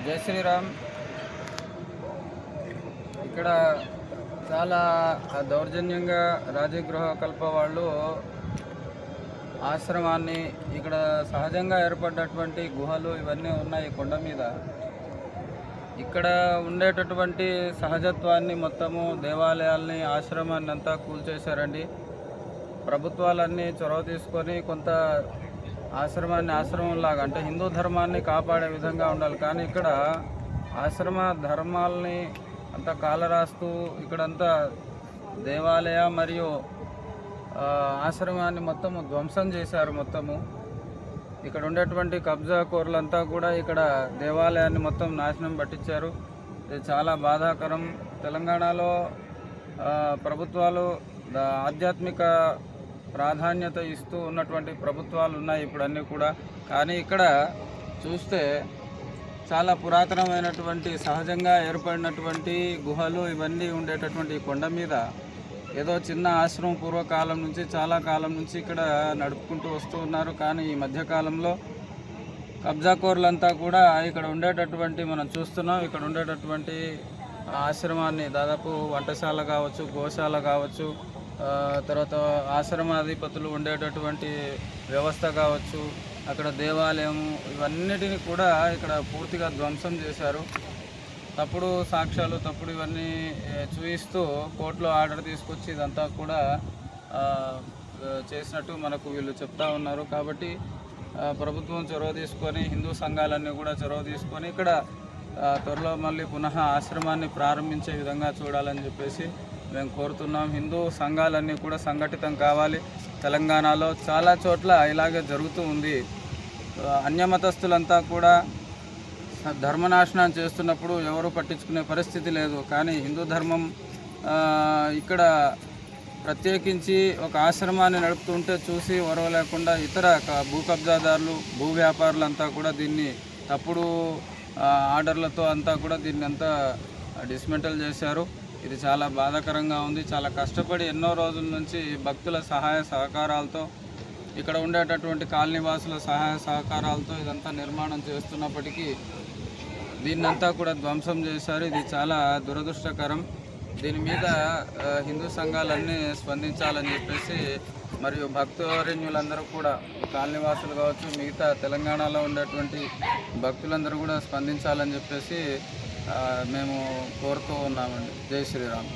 జై శ్రీరామ్. ఇక్కడ చాలా దౌర్జన్యంగా రాజగృహ కల్ప వాళ్ళు ఆశ్రమాన్ని, ఇక్కడ సహజంగా ఏర్పడ్డటువంటి గుహలు ఇవన్నీ ఉన్నాయి కొండ మీద. ఇక్కడ ఉండేటటువంటి సహజత్వాన్ని మొత్తము, దేవాలయాల్ని, ఆశ్రమాన్ని అంతా కూల్చేశారండి. ప్రభుత్వాలన్నీ చొరవ తీసుకొని కొంత ఆశ్రమంలాగా, అంటే హిందూ ధర్మాన్ని కాపాడే విధంగా ఉండాలి. కానీ ఇక్కడ ఆశ్రమ ధర్మాలని అంతా కాలరాస్తూ ఇక్కడంతా దేవాలయ మరియు ఆశ్రమాన్ని మొత్తము ధ్వంసం చేశారు. మొత్తము ఇక్కడ ఉండేటువంటి కబ్జా కోర్లంతా కూడా ఇక్కడ దేవాలయాన్ని మొత్తం నాశనం పట్టించారు. ఇది చాలా బాధాకరం. తెలంగాణలో ప్రభుత్వాలు ఆధ్యాత్మిక ప్రాధాన్యత ఇస్తూ ఉన్నటువంటి ప్రభుత్వాలు ఉన్నాయి ఇప్పుడు అన్నీ కూడా. కానీ ఇక్కడ చూస్తే చాలా పురాతనమైనటువంటి సహజంగా ఏర్పడినటువంటి గుహలు ఇవన్నీ ఉండేటటువంటి కొండ మీద ఏదో చిన్న ఆశ్రమం పూర్వకాలం నుంచి, చాలా కాలం నుంచి ఇక్కడ నడుపుకుంటూ వస్తూ ఉన్నారు. కానీ ఈ మధ్యకాలంలో కబ్జాకోర్లంతా కూడా ఇక్కడ ఉండేటటువంటి, మనం చూస్తున్నాం, ఇక్కడ ఉండేటటువంటి ఆశ్రమాన్ని దాదాపు వంటశాల కావచ్చు, గోశాల కావచ్చు, తర్వాత ఆశ్రమాధిపతులు ఉండేటటువంటి వ్యవస్థ కావచ్చు, అక్కడ దేవాలయం, ఇవన్నిటిని కూడా ఇక్కడ పూర్తిగా ధ్వంసం చేశారు. తప్పుడు సాక్ష్యాలు, తప్పుడు ఇవన్నీ చూపిస్తూ కోర్టులో ఆర్డర్ తీసుకొచ్చి ఇదంతా కూడా చేసినట్టు మనకు వీళ్ళు చెప్తా ఉన్నారు. కాబట్టి ప్రభుత్వం చొరవ తీసుకొని, హిందూ సంఘాలన్నీ కూడా చొరవ తీసుకొని ఇక్కడ త్వరలో మళ్ళీ పునః ఆశ్రమాన్ని ప్రారంభించే విధంగా చూడాలని చెప్పేసి మేము కోరుతున్నాం. హిందూ సంఘాలన్నీ కూడా సంఘటితం కావాలి. తెలంగాణలో చాలా చోట్ల ఇలాగే జరుగుతూ ఉంది. అన్యమతస్థులంతా కూడా ధర్మనాశనం చేస్తున్నప్పుడు ఎవరు పట్టించుకునే పరిస్థితి లేదు. కానీ హిందూ ధర్మం ఇక్కడ ప్రత్యేకించి ఒక ఆశ్రమాన్ని నడుపుతుంటే చూసి ఓర్వలేకుండా ఇతర భూ కబ్జాదారులు, భూ వ్యాపారులంతా కూడా దీన్ని తప్పుడు ఆర్డర్లతో అంతా కూడా దీన్ని అంతా డిస్మెంటల్ చేశారు. ఇది చాలా బాధాకరంగా ఉంది. చాలా కష్టపడి ఎన్నో రోజుల నుంచి భక్తుల సహాయ సహకారాలతో, ఇక్కడ ఉండేటటువంటి కాలనీవాసుల సహాయ సహకారాలతో ఇదంతా నిర్మాణం చేస్తున్నప్పటికీ దీన్నంతా కూడా ధ్వంసం చేశారు. ఇది చాలా దురదృష్టకరం. దీని మీద హిందూ సంఘాలన్నీ స్పందించాలని చెప్పేసి, మరియు భక్తువరేణ్యులందరూ కూడా, కాలనీవాసులు కావచ్చు, మిగతా తెలంగాణలో ఉండేటువంటి భక్తులందరూ కూడా స్పందించాలని చెప్పేసి మేము కోరుతూ ఉన్నామండి. జై శ్రీరామ్.